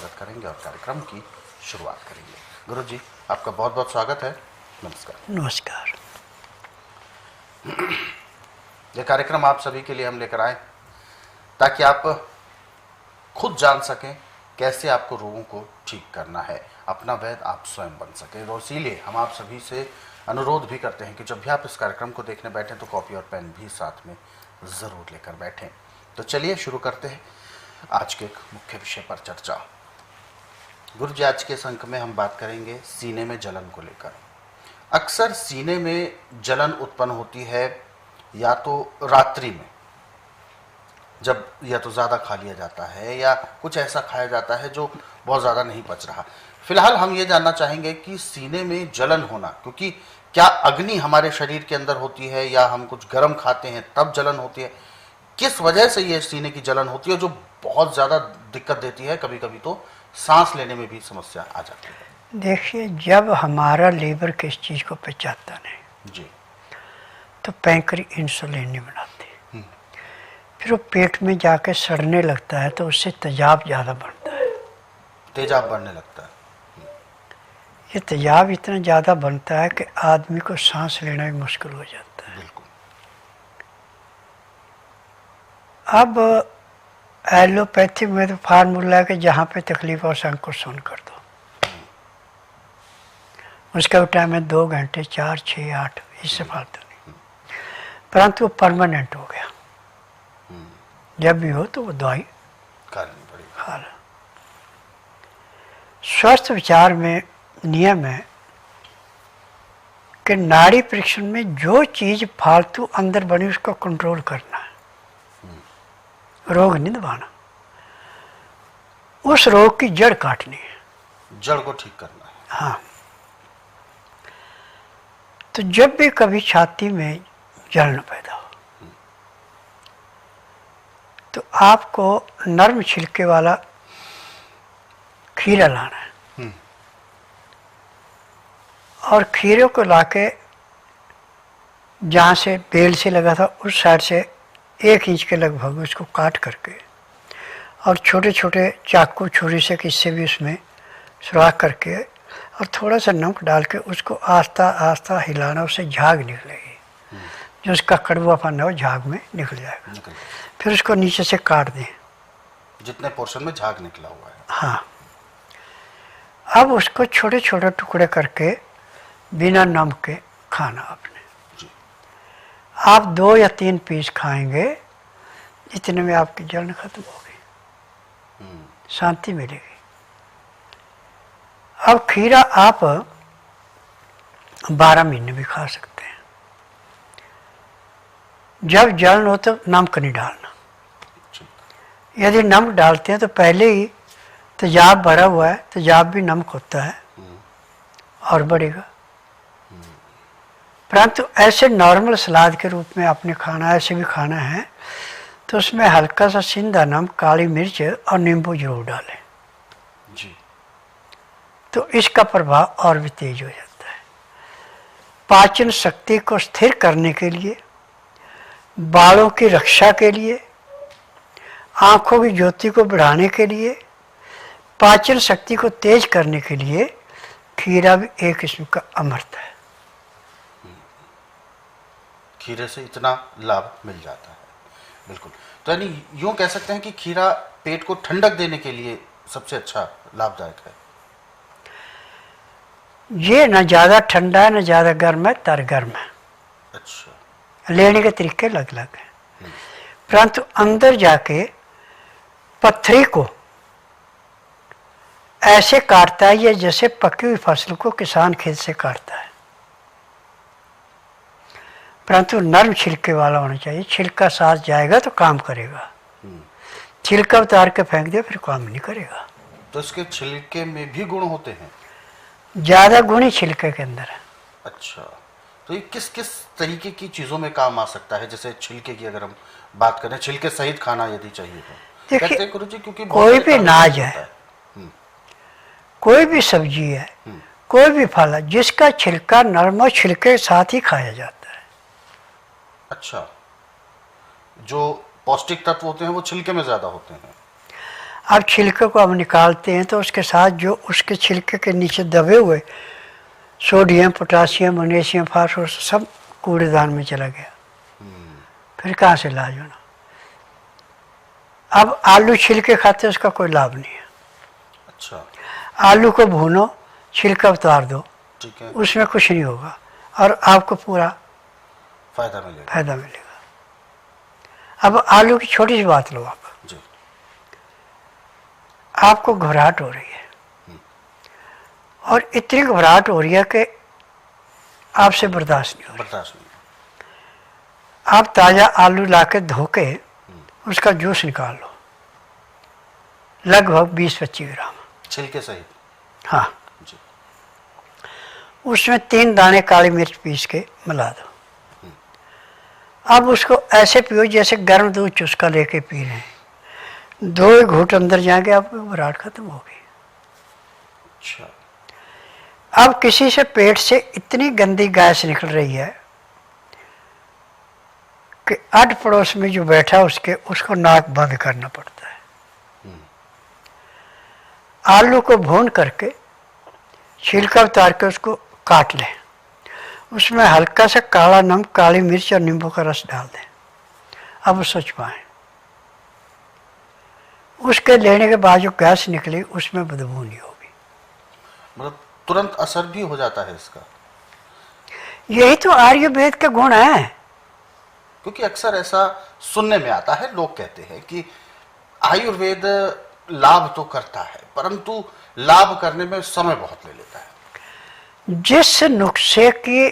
करेंगे और कार्यक्रम की शुरुआत करेंगे। गुरु जी, आपका बहुत बहुत स्वागत है। नमस्कार। नमस्कार। यह कार्यक्रम आप सभी के लिए हम लेकर आए ताकि आप खुद जान सकें कैसे आपको रोगों को ठीक करना है, अपना वैद्य आप स्वयं बन सकें। और इसीलिए हम आप सभी से अनुरोध भी करते हैं कि जब भी आप इस कार्यक्रम को देखने बैठें तो कॉपी और पेन भी साथ में ज़रूर लेकर बैठें। तो चलिए शुरू करते हैं आज के एक मुख्य विषय पर चर्चा। गुरु जी, आज के इस अंक में हम बात करेंगे सीने में जलन को लेकर। अक्सर सीने में जलन उत्पन्न होती है या तो रात्रि में, जब या तो ज़्यादा खा लिया जाता है या कुछ ऐसा खाया जाता है जो बहुत ज़्यादा नहीं पच रहा। फिलहाल हम ये जानना चाहेंगे कि सीने में जलन होना, क्योंकि क्या अग्नि हमारे शरीर के अंदर होती है या हम कुछ गर्म खाते हैं तब जलन होती है, किस वजह से ये सीने की जलन होती है जो बहुत ज़्यादा दिक्कत देती है, कभी कभी तो सांस लेने में भी समस्या आ जाती है। देखिए, जब हमारा लीवर किस चीज़ को पचाता नहीं जी, तो पैंक्री इंसुलिन नहीं बनाती, फिर वो पेट में जाके सड़ने लगता है तो उससे तेजाब ज़्यादा बढ़ता है। तेजाब बढ़ने लगता है। ये तेजाब इतना ज़्यादा बनता है कि आदमी को सांस लेना भी मुश्किल हो जाता है। बिल्कुल। अब एलोपैथी में तो फार्मूला है कि जहाँ पे तकलीफ हो उसको को सुन कर दो। उसका टाइम है 2 घंटे, 4, 6, 8, इससे फालतू नहीं। परंतु वो परमानेंट हो गया। जब भी हो तो वो दवाई खा लो। स्वस्थ विचार में नियम है कि नाड़ी परीक्षण में जो चीज फालतू अंदर बनी उसको कंट्रोल करना है, रोग नहीं दबाना। उस रोग की जड़ काटनी है, जड़ को ठीक करना है। हाँ। तो जब भी कभी छाती में जलन पैदा हो तो आपको नर्म छिलके वाला खीरा लाना है और खीरे को लाके जहाँ से बेल से लगा था उस साइड से 1 इंच के लगभग उसको काट करके और छोटे छोटे चाकू छुरी से किससे भी उसमें सुराख करके और थोड़ा सा नमक डाल के उसको आस्ता आस्ता हिलाना, उससे झाग निकलेगी। जो उसका कड़वापन है वो झाग में निकल जाएगा। फिर उसको नीचे से काट दें जितने पोर्शन में झाग निकला हुआ है। हाँ। अब उसको छोटे छोटे टुकड़े करके बिना नमक के खाना आपने। आप 2 या 3 पीस खाएंगे, इतने में आपकी जलन खत्म होगी, शांति मिलेगी। अब खीरा आप 12 महीने भी खा सकते हैं। जब जलन हो तो नमक नहीं डालना। यदि नमक डालते हैं तो पहले ही तेजाब भरा हुआ है, तेजाब भी नमक होता है और बढ़ेगा। परंतु ऐसे नॉर्मल सलाद के रूप में आपने खाना, ऐसे भी खाना है तो उसमें हल्का सा सिंधा नमक, काली मिर्च और नींबू जरूर डालें जी। तो इसका प्रभाव और भी तेज हो जाता है। पाचन शक्ति को स्थिर करने के लिए, बालों की रक्षा के लिए, आँखों की ज्योति को बढ़ाने के लिए, पाचन शक्ति को तेज करने के लिए खीरा भी एक किस्म का अमृत है। खीरे से इतना लाभ मिल जाता है। बिल्कुल। तो यानी यूँ कह सकते हैं कि खीरा पेट को ठंडक देने के लिए सबसे अच्छा लाभदायक है। ये न ज़्यादा ठंडा है न ज़्यादा गर्म है, तर गर्म है। अच्छा। लेने के तरीके अलग अलग हैं, परंतु अंदर जाके पत्थरी को ऐसे काटता है ये जैसे पकी हुई फसल को किसान खेत से काटता है। परंतु नर्म छिलके वाला होना चाहिए। छिलका साथ जाएगा तो काम करेगा, छिलका उतार के फेंक दिया फिर काम नहीं करेगा। तो इसके छिलके में भी गुण होते हैं? ज़्यादा गुण ही छिलके के अंदर है। अच्छा। तो ये किस किस तरीके की चीज़ों में काम आ सकता है? जैसे छिलके की अगर हम बात करें, छिलके सहित खाना यदि चाहिए तो कहते हैं गुरुजी, क्योंकि कोई भी अनाज है, कोई भी सब्जी है, कोई भी फल है, जिसका छिलका नरम और छिलके के साथ ही खाया जाता है। अच्छा। जो पौष्टिक तत्व होते हैं वो छिलके में ज़्यादा होते हैं। अब छिलके को हम निकालते हैं तो उसके साथ जो उसके छिलके के नीचे दबे हुए सोडियम, पोटासियम, मैग्नीशियम, फास्फोरस सब कूड़ेदान में चला गया। फिर कहाँ से इलाज होना। अब आलू छिलके खाते उसका कोई लाभ नहीं है। अच्छा, आलू को भूनो, छिलका उतार दो, ठीक है, उसमें कुछ नहीं होगा और आपको पूरा फायदा मिलेगा। फायदा मिलेगा। अब आलू की छोटी सी बात लो आप, जी, आपको घबराहट हो रही है और इतनी घबराहट हो रही है कि आपसे बर्दाश्त नहीं हो रही। बर्दाश्त नहीं। आप ताज़ा आलू लाके धो के उसका जूस निकाल लो, लगभग 20-25 ग्राम। छिलके सहित। हाँ, जी, उसमें 3 दाने काली मिर्च पीस के मिला दो। अब उसको ऐसे पियो जैसे गर्म दूध चुस्का लेके पी रहे हैं। 2 घूंट अंदर जाएंगे आपकी घबराहट खत्म होगी। अच्छा, अब किसी से पेट से इतनी गंदी गैस निकल रही है कि अड़ पड़ोस में जो बैठा उसको नाक बंद करना पड़ता है। आलू को भून करके छिलका उतार के उसको काट लें, उसमें हल्का सा काला नमक, काली मिर्च और नींबू का रस डाल दें। अब उसको छुपाएं। उसके लेने के बाद जो गैस निकली उसमें बदबू नहीं होगी। मतलब तुरंत असर भी हो जाता है इसका। यही तो आयुर्वेद के गुण हैं। क्योंकि अक्सर ऐसा सुनने में आता है, लोग कहते हैं कि आयुर्वेद लाभ तो करता है परंतु लाभ करने में समय बहुत ले लेता है। जिस नुस्खे की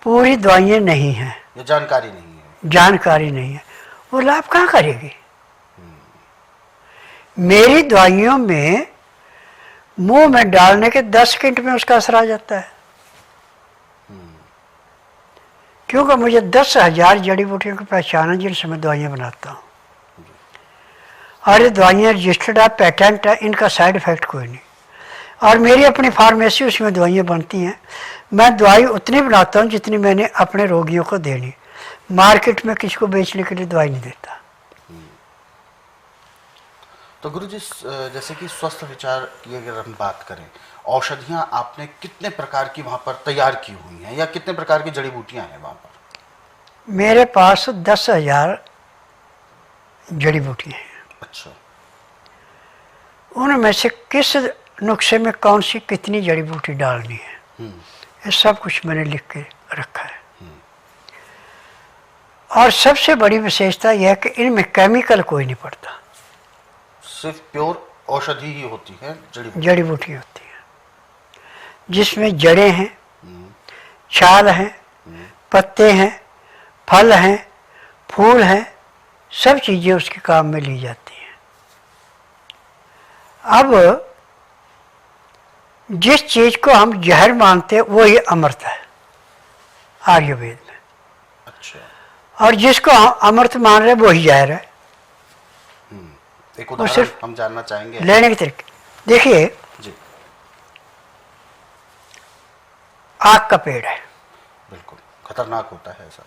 पूरी दवाइयाँ नहीं हैं, ये जानकारी नहीं है। जानकारी नहीं है, वो लाभ कहाँ करेगी। मेरी दवाइयों में मुंह में डालने के 10 सेकंड में उसका असर आ जाता है, क्योंकि मुझे 10,000 जड़ी बूटियों की पहचान है जिनसे मैं दवाइयाँ बनाता हूँ और ये दवाइयाँ रजिस्टर्ड है, पेटेंट है, इनका साइड इफेक्ट कोई नहीं। और मेरी अपनी फार्मेसी, उसमें दवाइयाँ बनती हैं। मैं दवाई उतनी बनाता हूँ जितनी मैंने अपने रोगियों को देनी। मार्केट में किसी को बेचने के लिए दवाई नहीं देता। तो गुरुजी, जैसे कि स्वस्थ विचार की अगर हम बात करें, औषधियां आपने कितने प्रकार की वहां पर तैयार की हुई हैं या कितने प्रकार की जड़ी बूटियां हैं वहां पर? मेरे पास 10,000 जड़ी बूटियाँ हैं। अच्छा, उनमें से किस नुस्खे में कौन सी कितनी जड़ी बूटी डालनी है, ये सब कुछ मैंने लिख के रखा है। और सबसे बड़ी विशेषता यह है कि इनमें केमिकल कोई नहीं पड़ता, सिर्फ प्योर औषधि ही होती है, जड़ी बूटी होती है जिसमें जड़ें हैं, छाल हैं, पत्ते हैं, फल हैं, फूल हैं, सब चीज़ें उसके काम में ली जाती हैं। अब जिस चीज़ को हम जहर मानते हैं वो ही अमृत है आयुर्वेद में। अच्छा, और जिसको हम अमृत मान रहे वो ही जहर है। एक वो उदाहरण सिर्फ हम जानना चाहेंगे। लेने के तरीके देखिए, जी, आँख का पेड़ है, बिल्कुल खतरनाक होता है ऐसा।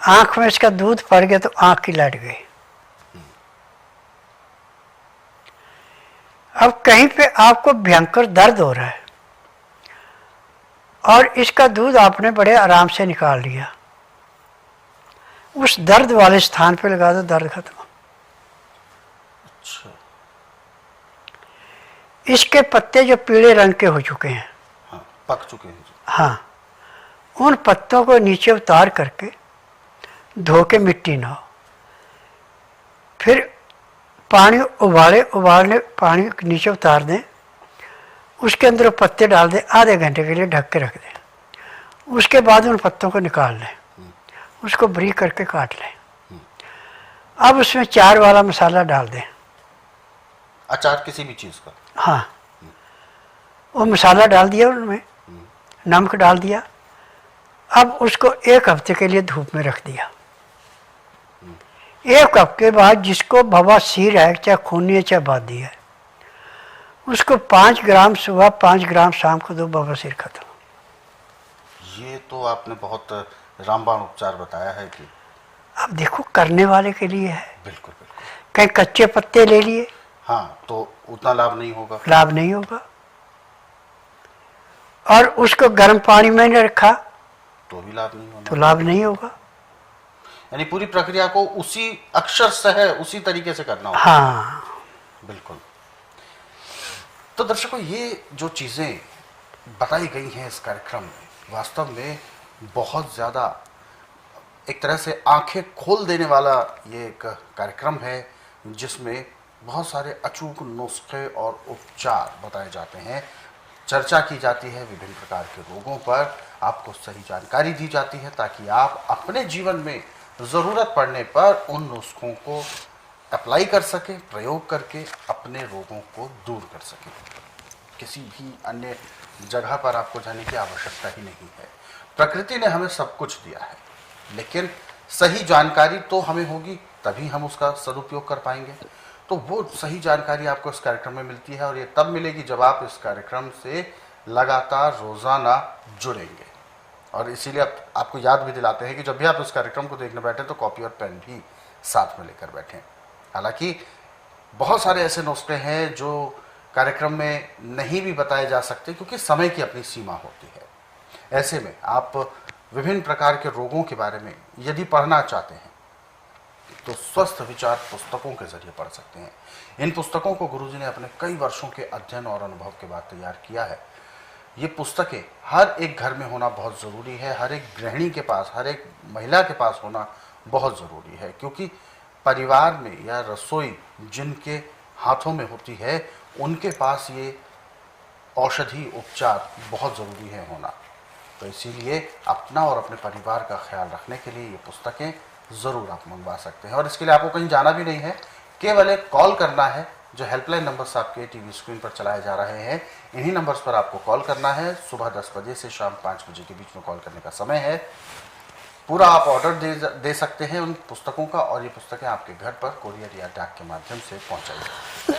आँख में इसका दूध पड़ गया तो आँख की लाइट गई। अब कहीं पे आपको भयंकर दर्द हो रहा है और इसका दूध आपने बड़े आराम से निकाल लिया, उस दर्द वाले स्थान पे लगा दो, दर्द खत्म। अच्छा, इसके पत्ते जो पीले रंग के हो चुके हैं, हाँ, पक चुके हैं जी। हाँ, उन पत्तों को नीचे उतार करके धो के मिट्टी ना हो, फिर पानी उबालने पानी नीचे उतार दें, उसके अंदर पत्ते डाल दें, आधे घंटे के लिए ढक के रख दें। उसके बाद उन पत्तों को निकाल लें, उसको बारीक करके काट लें। अब उसमें चार वाला मसाला डाल दें। अचार किसी भी चीज का? हाँ, वो मसाला डाल दिया, उनमें नमक डाल दिया। अब उसको 1 हफ्ते के लिए धूप में रख दिया। 1 हफ्ते के बाद जिसको बवासीर है, चाहे खूनी है चाहे बादी है, उसको 5 ग्राम सुबह 5 ग्राम शाम को दो, बवासीर खत्म। ये तो आपने बहुत रामबाण उपचार बताया है कि अब देखो, करने वाले के लिए है। बिल्कुल बिल्कुल। कहीं कच्चे पत्ते ले लिए, हाँ, तो उतना लाभ नहीं होगा। लाभ नहीं होगा। और उसको गर्म पानी में नहीं रखा तो भी लाभ नहीं तो होगा। लाभ नहीं होगा। यानी पूरी प्रक्रिया को उसी अक्षरशः उसी तरीके से करना होगा। हाँ, बिल्कुल। तो दर्शकों, ये जो चीजें बताई गई हैं इस कार्यक्रम में, वास्तव में बहुत ज्यादा एक तरह से आंखें खोल देने वाला ये एक कार्यक्रम है, जिसमें बहुत सारे अचूक नुस्खे और उपचार बताए जाते हैं, चर्चा की जाती है विभिन्न प्रकार के रोगों पर, आपको सही जानकारी दी जाती है ताकि आप अपने जीवन में ज़रूरत पड़ने पर उन नुस्खों को अप्लाई कर सकें, प्रयोग करके अपने रोगों को दूर कर सकें। किसी भी अन्य जगह पर आपको जाने की आवश्यकता ही नहीं है। प्रकृति ने हमें सब कुछ दिया है, लेकिन सही जानकारी तो हमें होगी, तभी हम उसका सदुपयोग कर पाएंगे। तो वो सही जानकारी आपको इस कार्यक्रम में मिलती है, और ये तब मिलेगी जब आप इस कार्यक्रम से लगातार रोजाना जुड़ेंगे। और इसीलिए आपको याद भी दिलाते हैं कि जब भी आप इस कार्यक्रम को देखने बैठे तो कॉपी और पेन भी साथ में लेकर बैठें। हालांकि बहुत सारे ऐसे नुस्खे हैं जो कार्यक्रम में नहीं भी बताए जा सकते, क्योंकि समय की अपनी सीमा होती है। ऐसे में आप विभिन्न प्रकार के रोगों के बारे में यदि पढ़ना चाहते हैं तो स्वस्थ विचार पुस्तकों के जरिए पढ़ सकते हैं। इन पुस्तकों को गुरुजी ने अपने कई वर्षों के अध्ययन और अनुभव के बाद तैयार किया है। ये पुस्तकें हर एक घर में होना बहुत ज़रूरी है, हर एक गृहिणी के पास, हर एक महिला के पास होना बहुत ज़रूरी है, क्योंकि परिवार में या रसोई जिनके हाथों में होती है, उनके पास ये औषधि उपचार बहुत ज़रूरी है होना। तो इसीलिए अपना और अपने परिवार का ख्याल रखने के लिए ये पुस्तकें ज़रूर आप मंगवा सकते हैं। और इसके लिए आपको कहीं जाना भी नहीं है, केवल एक कॉल करना है। जो हेल्पलाइन नंबर्स आपके टीवी स्क्रीन पर चलाए जा रहे हैं, इन्हीं नंबर्स पर आपको कॉल करना है। सुबह 10 बजे से शाम 5 बजे के बीच में कॉल करने का समय है। पूरा आप ऑर्डर दे सकते हैं उन पुस्तकों का, और ये पुस्तकें आपके घर पर कोरियर या डाक के माध्यम से पहुंचाई जाएंगी।